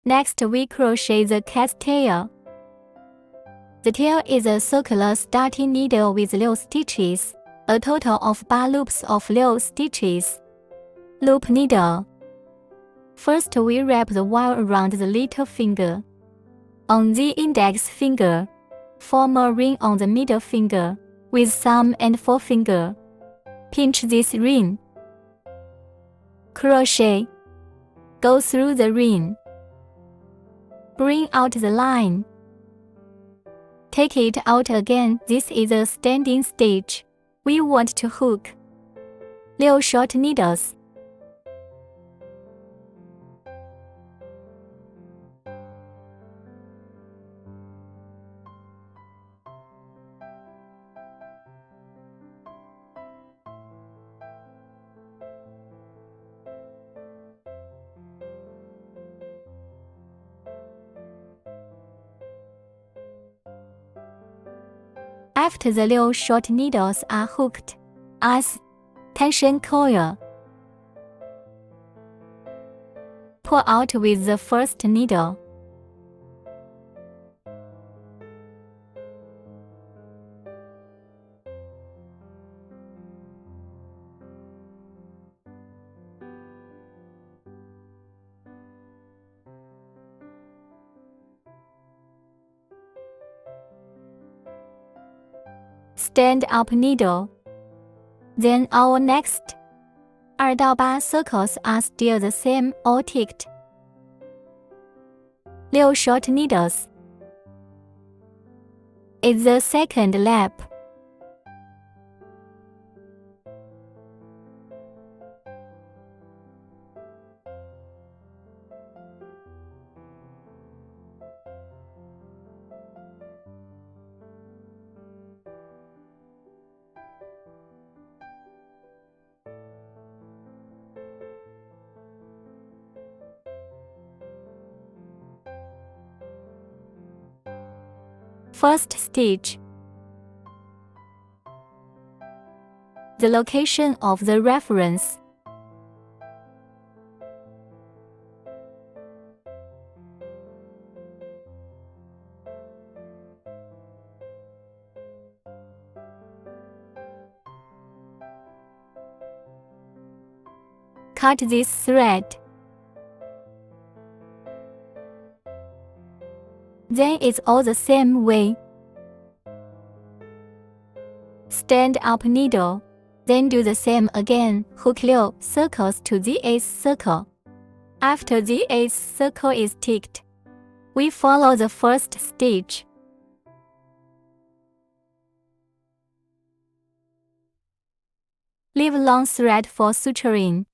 Next, we crochet the cat's tail. The tail is a circular starting needle with 6 stitches, a total of 8 loops of 6 stitches. Loop needle. First, we wrap the wire around the little finger. On the index finger, form a ring on the middle finger, with thumb and forefinger. Pinch this ring. Crochet. Go through the ring. Bring out the line. Take it out again. This is a standing stitch. We want to hook 6 short needles. After the 6 short needles are hooked, as tension coil. Pull out with the first needle. Stand up needle. Then our next 2 到8 circles are still the same, all ticked. 6 short needles. It's the second lap. First stitch. The location of the reference. Cut this thread. Then it's all the same way. Stand up needle. Then do the same again. Hook 6 circles to the 8th circle. After the 8th circle is ticked, we follow the first stitch. Leave long thread for suturing.